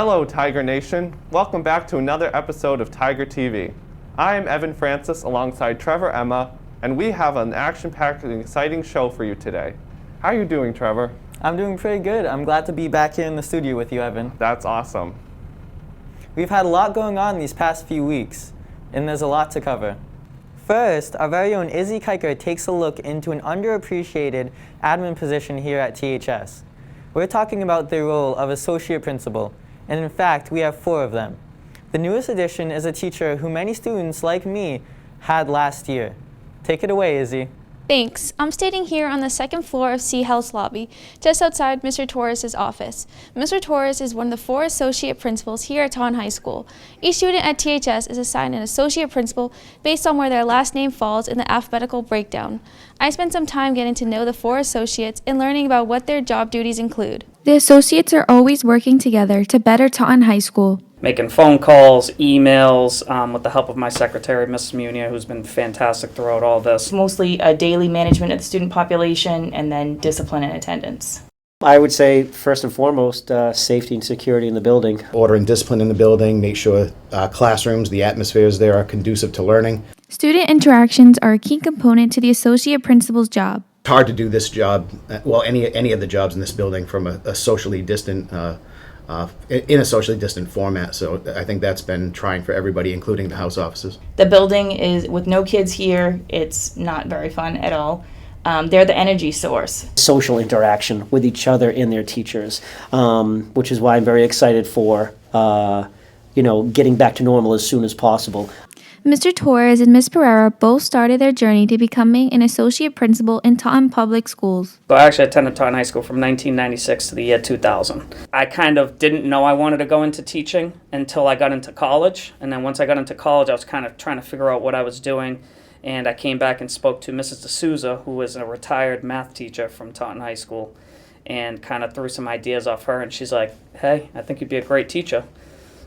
Hello, Tiger Nation. Welcome back to another episode of Tiger TV. I am Evan Francis alongside Trevor Emma, and we have an action-packed and exciting show for you today. How are you doing, Trevor? I'm doing pretty good. I'm glad to be back here in the studio with you, Evan. That's awesome. We've had a lot going on these past few weeks, and there's a lot to cover. First, our very own Izzy Kiker takes a look into an underappreciated admin position here at THS. We're talking about the role of associate principal, and in fact, we have 4 of them. The newest addition is a teacher who many students, like me, had last year. Take it away, Izzy. Thanks. I'm standing here on the second floor of C House lobby, just outside Mr. Torres' office. Mr. Torres is one of the 4 associate principals here at Taunton High School. Each student at THS is assigned an associate principal based on where their last name falls in the alphabetical breakdown. I spent some time getting to know the 4 associates and learning about what their job duties include. The associates are always working together to better Taunton High School. Making phone calls, emails, with the help of my secretary, Mrs. Munia, who's been fantastic throughout all this. Mostly daily management of the student population and then discipline and attendance. I would say, first and foremost, safety and security in the building. Order and discipline in the building, make sure classrooms, the atmospheres there are conducive to learning. Student interactions are a key component to the associate principal's job. It's hard to do this job, well, any of the jobs in this building from a socially distant in a socially distant format, so I think that's been trying for everybody, including the house offices. The building is, with no kids here, it's not very fun at all. They're the energy source. Social interaction with each other and their teachers, which is why I'm very excited for, getting back to normal as soon as possible. Mr. Torres and Ms. Pereira both started their journey to becoming an associate principal in Taunton Public Schools. So I actually attended Taunton High School from 1996 to the year 2000. I kind of didn't know I wanted to go into teaching until I got into college. And then once I got into college, I was kind of trying to figure out what I was doing. And I came back and spoke to Mrs. D'Souza, who was a retired math teacher from Taunton High School, and kind of threw some ideas off her. And she's like, hey, I think you'd be a great teacher.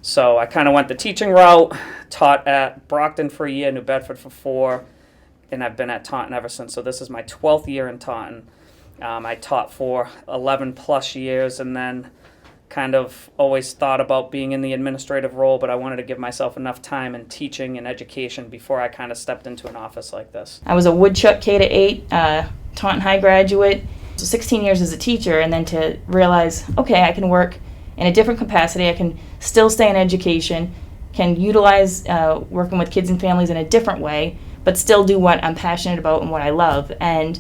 So I kind of went the teaching route, taught at Brockton for a year, New Bedford for 4, and I've been at Taunton ever since. So this is my 12th year in Taunton. I taught for 11 plus years, and then kind of always thought about being in the administrative role, but I wanted to give myself enough time in teaching and education before I kind of stepped into an office like this. I was a Woodchuck K-8 Taunton High graduate, so 16 years as a teacher, and then to realize, okay, I can work in a different capacity. I can still stay in education, can utilize working with kids and families in a different way, but still do what I'm passionate about and what I love. And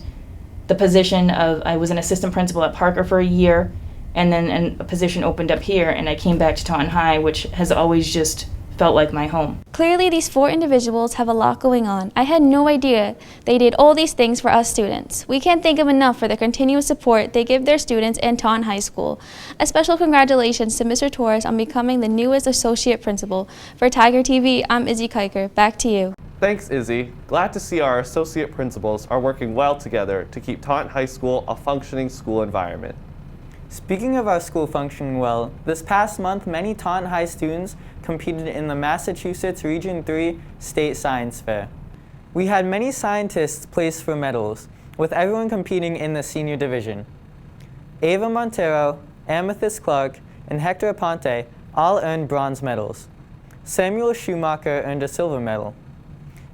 the position of, I was an assistant principal at Parker for a year, and then a position opened up here, and I came back to Taunton High, which has always just felt like my home. Clearly, these 4 individuals have a lot going on. I had no idea they did all these things for us students. We can't thank them enough for the continuous support they give their students and Taunton High School. A special congratulations to Mr. Torres on becoming the newest associate principal. For Tiger TV, I'm Izzy Kiker. Back to you. Thanks, Izzy. Glad to see our associate principals are working well together to keep Taunton High School a functioning school environment. Speaking of our school functioning well, this past month many Taunton High students competed in the Massachusetts Region 3 State Science Fair. We had many scientists place for medals, with everyone competing in the senior division. Ava Montero, Amethyst Clark, and Hector Aponte all earned bronze medals. Samuel Schumacher earned a silver medal.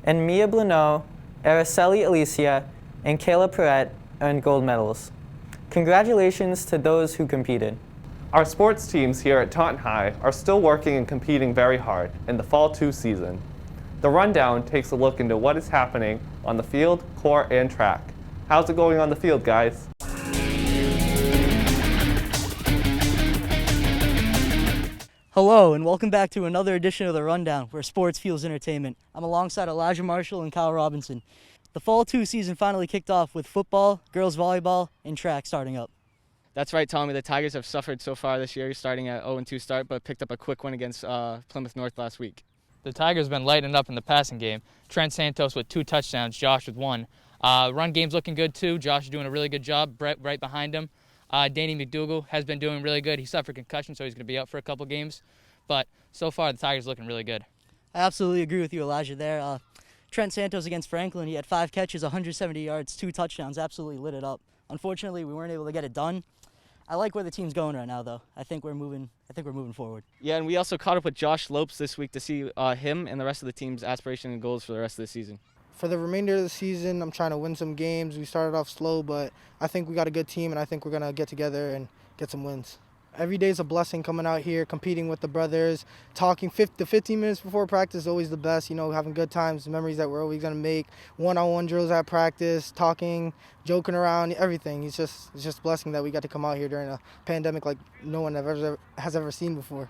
And Mia Blanot, Araceli Alicia, and Kayla Perrette earned gold medals. Congratulations to those who competed. Our sports teams here at Taunton High are still working and competing very hard in the Fall 2 season. The rundown takes a look into what is happening on the field, court, and track. How's it going on the field, guys? Hello, and welcome back to another edition of The Rundown, where sports fuels entertainment. I'm alongside Elijah Marshall and Kyle Robinson. The Fall 2 season finally kicked off with football, girls volleyball, and track starting up. That's right, Tommy. The Tigers have suffered so far this year, starting at 0-2 start, but picked up a quick win against Plymouth North last week. The Tigers have been lighting up in the passing game. Trent Santos with 2 touchdowns, Josh with 1. Run game's looking good too. Josh is doing a really good job. Brett right behind him. Danny McDougal has been doing really good. He suffered concussion, so he's going to be out for a couple games. But so far, the Tigers are looking really good. I absolutely agree with you, Elijah, there. Trent Santos against Franklin, he had 5 catches, 170 yards, 2 touchdowns, absolutely lit it up. Unfortunately, we weren't able to get it done. I like where the team's going right now, though. I think we're moving forward. Yeah, and we also caught up with Josh Lopes this week to see him and the rest of the team's aspirations and goals for the rest of the season. For the remainder of the season, I'm trying to win some games. We started off slow, but I think we got a good team, and I think we're going to get together and get some wins. Every day is a blessing coming out here, competing with the brothers, talking. The 15 minutes before practice is always the best, having good times, memories that we're always going to make, one-on-one drills at practice, talking, joking around, everything. It's just a blessing that we got to come out here during a pandemic like no one has ever seen before.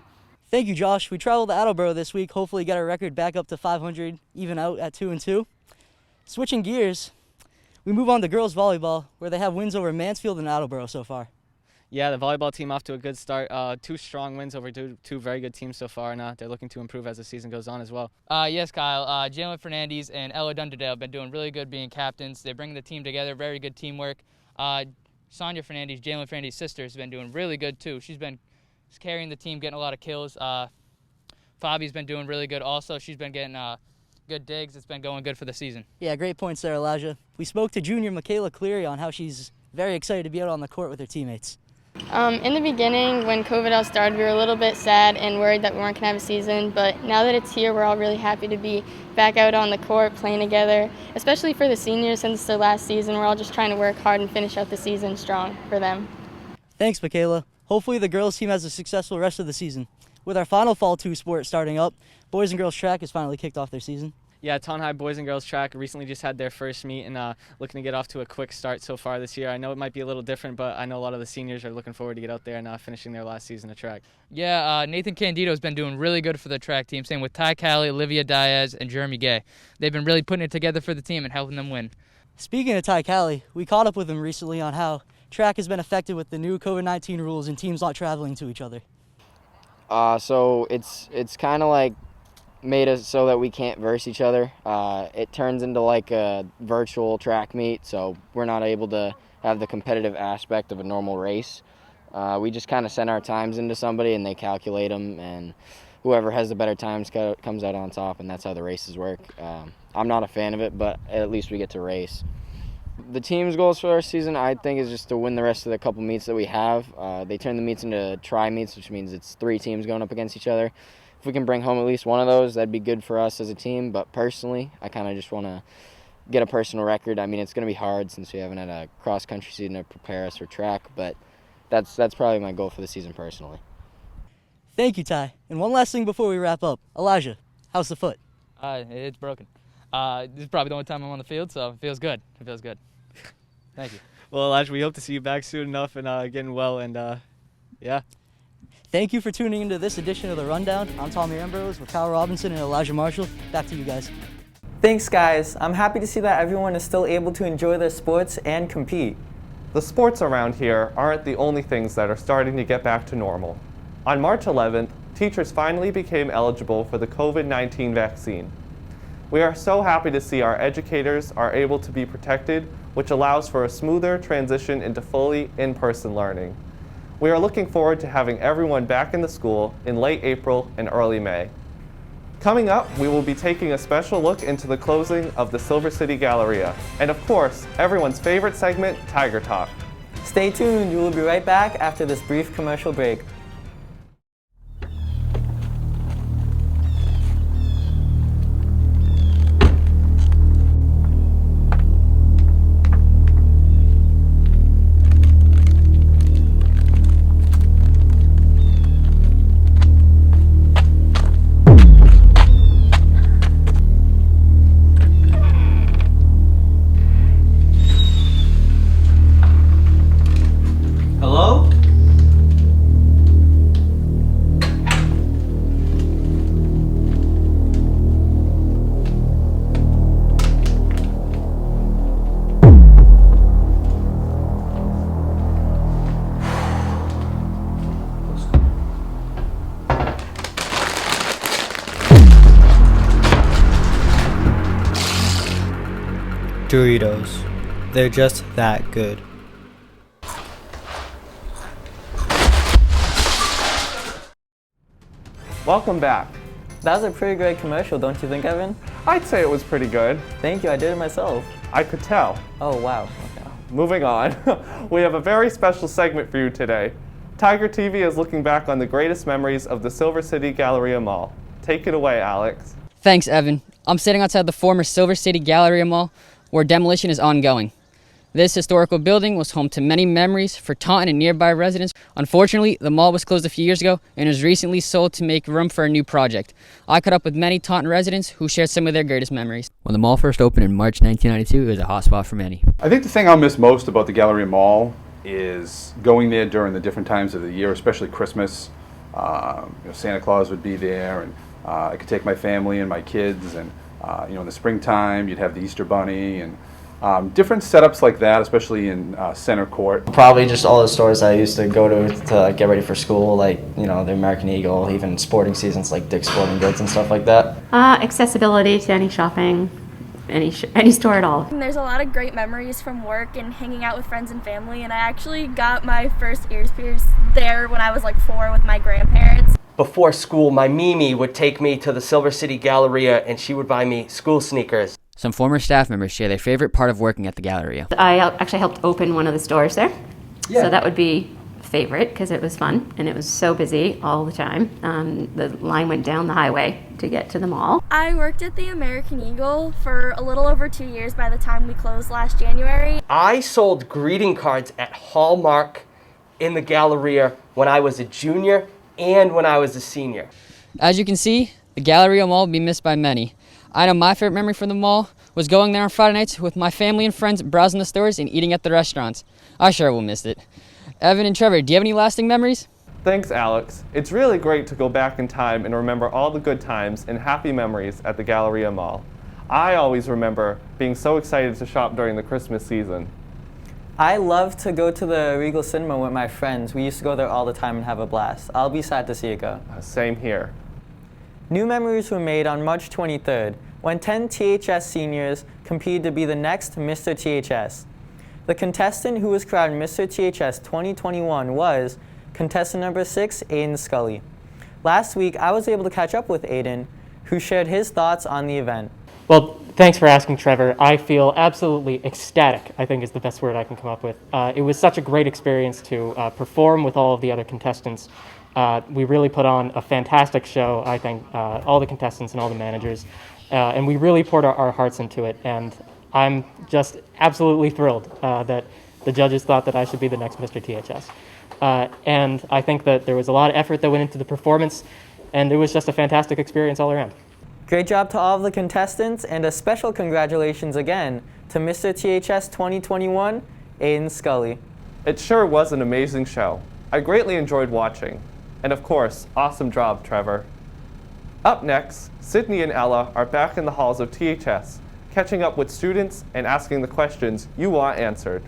Thank you, Josh. We traveled to Attleboro this week, hopefully get our record back up to 500, even out at 2-2. Switching gears, we move on to girls volleyball, where they have wins over Mansfield and Attleboro so far. Yeah, the volleyball team off to a good start. 2 strong wins over two very good teams so far, and they're looking to improve as the season goes on as well. Yes, Kyle. Jalen Fernandez and Ella Dunderdale have been doing really good being captains. They're bringing the team together, very good teamwork. Sonia Fernandez, Jalen Fernandez's sister, has been doing really good too. She's been carrying the team, getting a lot of kills. Fabi's been doing really good also. She's been getting good digs. It's been going good for the season. Yeah, great points there, Elijah. We spoke to junior Michaela Cleary on how she's very excited to be out on the court with her teammates. In the beginning, when COVID all started, we were a little bit sad and worried that we weren't going to have a season, but now that it's here, we're all really happy to be back out on the court playing together, especially for the seniors since it's their last season. We're all just trying to work hard and finish out the season strong for them. Thanks, Michaela. Hopefully the girls team has a successful rest of the season. With our final Fall 2 sport starting up, boys and girls track has finally kicked off their season. Yeah, Taunton High boys and girls track recently just had their first meet and looking to get off to a quick start so far this year. I know it might be a little different, but I know a lot of the seniors are looking forward to get out there and finishing their last season of track. Yeah, Nathan Candido has been doing really good for the track team, same with Ty Callie, Olivia Diaz, and Jeremy Gay. They've been really putting it together for the team and helping them win. Speaking of Ty Callie, we caught up with him recently on how track has been affected with the new COVID-19 rules and teams not traveling to each other. So it's kind of like made us so that we can't verse each other. It turns into like a virtual track meet, so we're not able to have the competitive aspect of a normal race. We just kind of send our times into somebody and they calculate them, and whoever has the better times comes out on top, and that's how the races work. I'm not a fan of it, but at least we get to race. The team's goals for our season, I think, is just to win the rest of the couple meets that we have. They turn the meets into tri-meets, which means it's 3 teams going up against each other. If we can bring home at least one of those, that'd be good for us as a team. But personally, I kind of just want to get a personal record. I mean, it's going to be hard since we haven't had a cross-country season to prepare us for track, but that's probably my goal for the season personally. Thank you, Ty. And one last thing before we wrap up. Elijah, how's the foot? It's broken. This is probably the only time I'm on the field, so it feels good. It feels good. Thank you. Well, Elijah, we hope to see you back soon enough and getting well, and yeah. Thank you for tuning into this edition of The Rundown. I'm Tommy Ambrose with Kyle Robinson and Elijah Marshall. Back to you guys. Thanks, guys. I'm happy to see that everyone is still able to enjoy their sports and compete. The sports around here aren't the only things that are starting to get back to normal. On March 11th, teachers finally became eligible for the COVID-19 vaccine. We are so happy to see our educators are able to be protected, which allows for a smoother transition into fully in-person learning. We are looking forward to having everyone back in the school in late April and early May. Coming up, we will be taking a special look into the closing of the Silver City Galleria, and of course, everyone's favorite segment, Tiger Talk. Stay tuned, we will be right back after this brief commercial break. Doritos. They're just that good. Welcome back. That was a pretty great commercial, don't you think, Evan? I'd say it was pretty good. Thank you, I did it myself. I could tell. Oh, wow. Okay. moving on. We have a very special segment for you today. Tiger TV is looking back on the greatest memories of the Silver City Galleria Mall. Take it away, Alex. Thanks, Evan. I'm sitting outside the former Silver City Galleria Mall, where demolition is ongoing. This historical building was home to many memories for Taunton and nearby residents. Unfortunately, the mall was closed a few years ago and was recently sold to make room for a new project. I caught up with many Taunton residents who shared some of their greatest memories. When the mall first opened in March 1992, it was a hotspot for many. I think the thing I'll miss most about the Galleria Mall is going there during the different times of the year, especially Christmas. Santa Claus would be there, and I could take my family and my kids, and in the springtime you'd have the Easter Bunny and different setups like that, especially in Center Court. Probably just all the stores I used to go to get ready for school, like the American Eagle, even sporting seasons like Dick's Sporting Goods and stuff like that. Accessibility to any shopping, any store at all. There's a lot of great memories from work and hanging out with friends and family, and I actually got my first ears pierced there when I was like 4 with my grandparents. Before school, my Mimi would take me to the Silver City Galleria and she would buy me school sneakers. Some former staff members share their favorite part of working at the Galleria. I actually helped open one of the stores there. Yeah. So that would be favorite because it was fun and it was so busy all the time. The line went down the highway to get to the mall. I worked at the American Eagle for a little over 2 years by the time we closed last January. I sold greeting cards at Hallmark in the Galleria when I was a junior and when I was a senior. As you can see, the Galleria Mall will be missed by many. I know my favorite memory from the mall was going there on Friday nights with my family and friends, browsing the stores and eating at the restaurants. I sure will miss it. Evan and Trevor, do you have any lasting memories? Thanks, Alex. It's really great to go back in time and remember all the good times and happy memories at the Galleria Mall. I always remember being so excited to shop during the Christmas season. I love to go to the Regal Cinema with my friends. We used to go there all the time and have a blast. I'll be sad to see it go. Same here. New memories were made on March 23rd when 10 THS seniors competed to be the next Mr. THS. The contestant who was crowned Mr. THS 2021 was contestant number 6, Aiden Scully. Last week, I was able to catch up with Aiden, who shared his thoughts on the event. Well, thanks for asking, Trevor. I feel absolutely ecstatic, I think is the best word I can come up with. It was such a great experience to perform with all of the other contestants. We really put on a fantastic show, I think, all the contestants and all the managers, and we really poured our hearts into it, and I'm just absolutely thrilled that the judges thought that I should be the next Mr. THS. And I think that there was a lot of effort that went into the performance, and it was just a fantastic experience all around. Great job to all of the contestants, and a special congratulations again to Mr. THS 2021, Aiden Scully. It sure was an amazing show. I greatly enjoyed watching. And of course, awesome job, Trevor. Up next, Sydney and Ella are back in the halls of THS, catching up with students and asking the questions you want answered.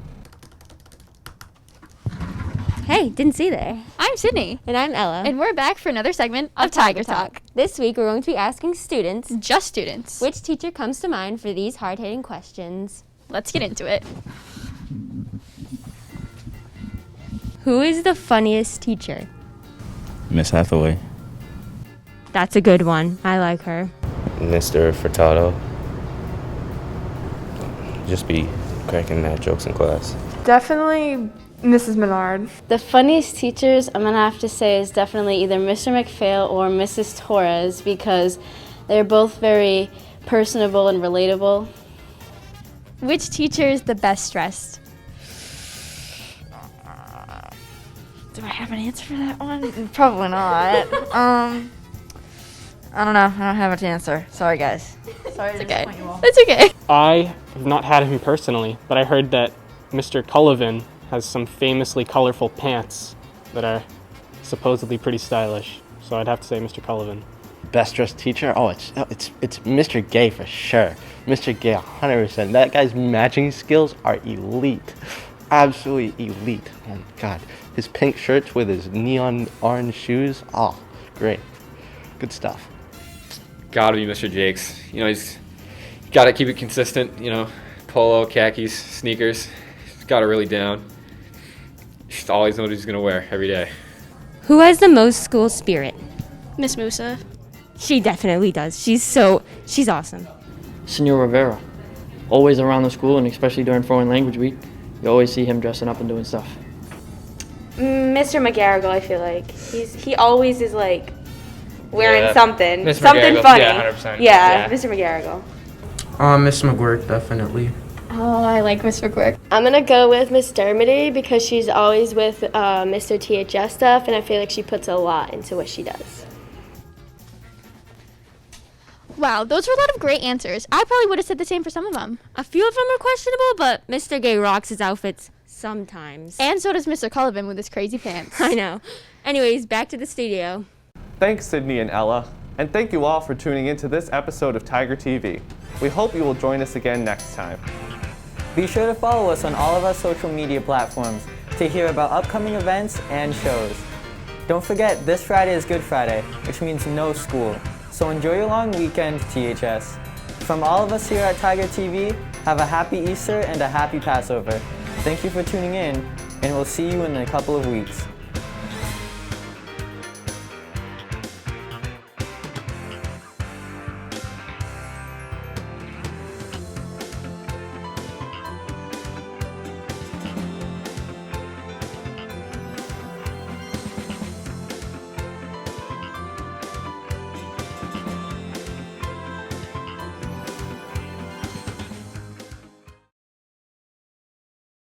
Hey, didn't see you there. I'm Sydney. And I'm Ella. And we're back for another segment of Tiger Talk. This week we're going to be asking students, just students, which teacher comes to mind for these hard-hitting questions. Let's get into it. Who is the funniest teacher? Miss Hathaway. That's a good one. I like her. Mr. Furtado. Just be cracking mad jokes in class. Definitely Mrs. Menard. The funniest teachers I'm going to have to say is definitely either Mr. McPhail or Mrs. Torres because they're both very personable and relatable. Which teacher is the best dressed? Do I have an answer for that one? Probably not. I don't know. I don't have an answer. Sorry, guys. Sorry to disappoint you all. That's okay. I have not had him personally, but I heard that Mr. Cullivan has some famously colorful pants that are supposedly pretty stylish. So I'd have to say Mr. Cullivan. Best dressed teacher? Oh, it's Mr. Gay for sure. Mr. Gay, 100%. That guy's matching skills are elite. Absolutely elite. Oh my God. His pink shirts with his neon orange shoes. Oh, great. Good stuff. Gotta be Mr. Jakes. He's gotta keep it consistent, polo, khakis, sneakers. He's got it really down. Just always know what he's gonna wear every day. Who has the most school spirit? Miss Musa. She definitely does. She's awesome. Senor Rivera. Always around the school, and especially during foreign language week. You always see him dressing up and doing stuff. Mr. McGarrigle, I feel like he always is like wearing something Mr. something McGarrigle, funny. yeah, 100%. Yeah, Mr. McGarrigle. Miss McGuirk, definitely. Oh, I like Miss McGuirk. I'm gonna go with Miss Dermody because she's always with Mr. THS stuff, and I feel like she puts a lot into what she does. Wow, those were a lot of great answers. I probably would have said the same for some of them. A few of them are questionable, but Mr. Gay rocks his outfits sometimes. And so does Mr. Cullivan with his crazy pants. I know. Anyways, back to the studio. Thanks, Sydney and Ella. And thank you all for tuning into this episode of Tiger TV. We hope you will join us again next time. Be sure to follow us on all of our social media platforms to hear about upcoming events and shows. Don't forget, this Friday is Good Friday, which means no school. So enjoy your long weekend, THS. From all of us here at Tiger TV, have a happy Easter and a happy Passover. Thank you for tuning in, and we'll see you in a couple of weeks.